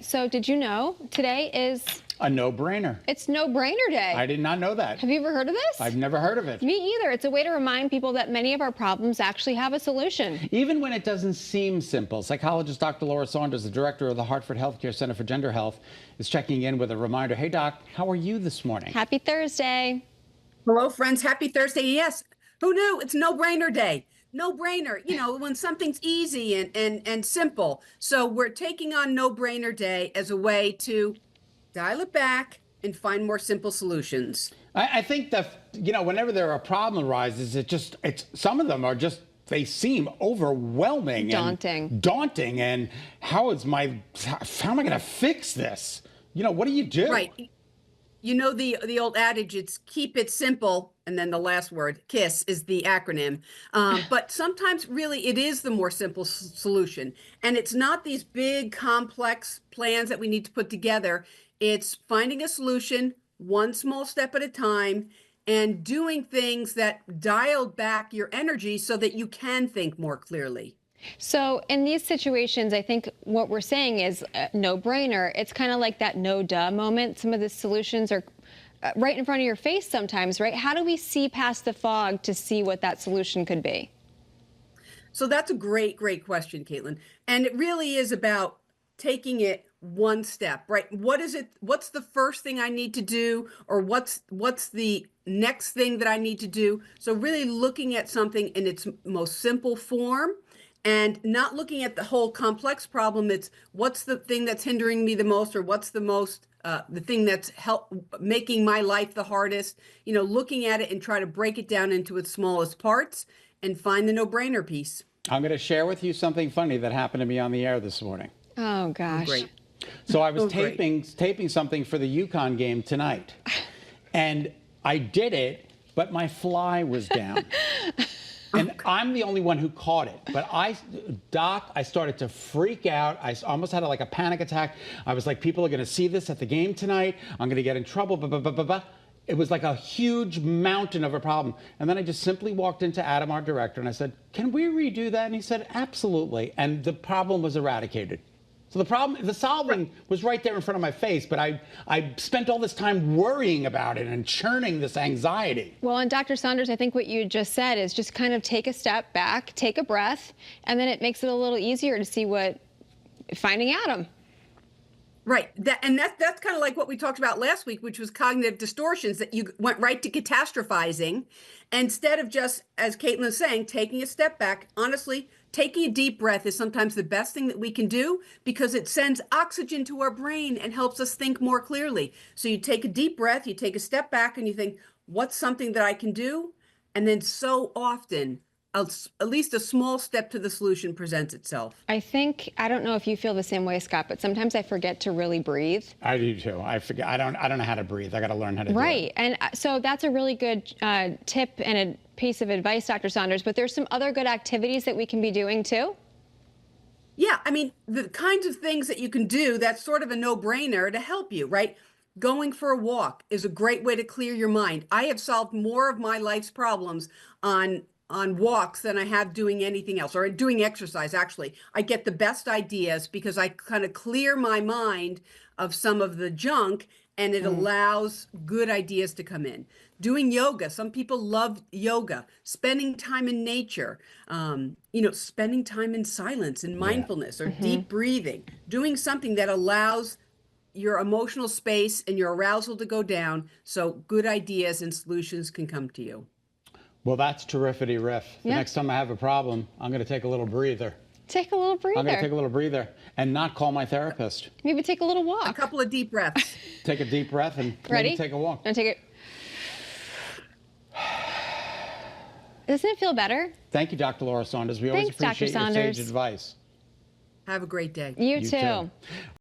So did you know today is A no-brainer. it's no-brainer day? I did not know that. Have you ever heard of this? I've never heard of it. Me either. It's a way to remind people that many of our problems actually have a solution. Even when it doesn't seem simple, psychologist Dr. Laura Saunders, the director of the Hartford Healthcare Center for Gender Health, is checking in with a reminder. Hey, Doc, how are you this morning? Happy Thursday. Hello, friends. Happy Thursday. Yes. Who knew? It's no-brainer day. No-brainer, when something's easy and simple. So we're taking on no-brainer day as a way to dial it back and find more simple solutions. I think that, whenever there are problem arises, some of them are just, they seem overwhelming. Daunting. And how am I going to fix this? What do you do? Right. The old adage, it's keep it simple, and then the last word, KISS, is the acronym. But sometimes really it is the more simple solution. And it's not these big complex plans that we need to put together. It's finding a solution one small step at a time and doing things that dial back your energy so that you can think more clearly. So in these situations, I think what we're saying is no-brainer. It's kind of like that no-duh moment. Some of the solutions are right in front of your face sometimes, right? How do we see past the fog to see what that solution could be? So that's a great question, Caitlin. And it really is about taking it one step, right? What's the first thing I need to do? Or what's the next thing that I need to do? So really looking at something in its most simple form, and not looking at the whole complex problem. It's what's the thing that's hindering me the most, or what's the thing that's making my life the hardest. Looking at it and try to break it down into its smallest parts and find the no-brainer piece. I'm going to share with you something funny that happened to me on the air this morning. Oh, gosh. Great. So I was taping something for the UConn game tonight, and I did it, but my fly was down. And I'm the only one who caught it. But I started to freak out. I almost had a panic attack. I was like, people are going to see this at the game tonight. I'm going to get in trouble. Blah, blah, blah, blah, blah. It was like a huge mountain of a problem. And then I just simply walked into Adam, our director, and I said, can we redo that? And he said, absolutely. And the problem was eradicated. So the solving was right there in front of my face, but I spent all this time worrying about it and churning this anxiety. Well, and Dr. Saunders, I think what you just said is just kind of take a step back, take a breath, and then it makes it a little easier to see finding Adam. Right. That's kind of like what we talked about last week, which was cognitive distortions, that you went right to catastrophizing instead of just, as Caitlin was saying, taking a step back. Honestly, taking a deep breath is sometimes the best thing that we can do because it sends oxygen to our brain and helps us think more clearly. So you take a deep breath, you take a step back, and you think, what's something that I can do? And then so often, at least a small step to the solution presents itself. I don't know if you feel the same way, Scott, but sometimes I forget to really breathe. I do too. I forget. I don't know how to breathe. I got to learn how to do it. Right. And so that's a really good tip and a piece of advice, Dr. Saunders, but there's some other good activities that we can be doing too. Yeah, I mean, the kinds of things that you can do, that's sort of a no-brainer to help you, right? Going for a walk is a great way to clear your mind. I have solved more of my life's problems on walks than I have doing anything else, or doing exercise, actually. I get the best ideas because I kind of clear my mind of some of the junk, and it allows good ideas to come in. Doing yoga. Some people love yoga. Spending time in nature, spending time in silence and mindfulness, or deep breathing. Doing something that allows your emotional space and your arousal to go down so good ideas and solutions can come to you. Well, that's terrific, Riff. The next time I have a problem, I'm going to take a little breather. Take a little breather. I'm going to take a little breather and not call my therapist. Maybe take a little walk. A couple of deep breaths. Take a deep breath and maybe take a walk. And take it. Doesn't it feel better? Thank you, Dr. Laura Saunders. We always appreciate your sage advice. Have a great day. You too.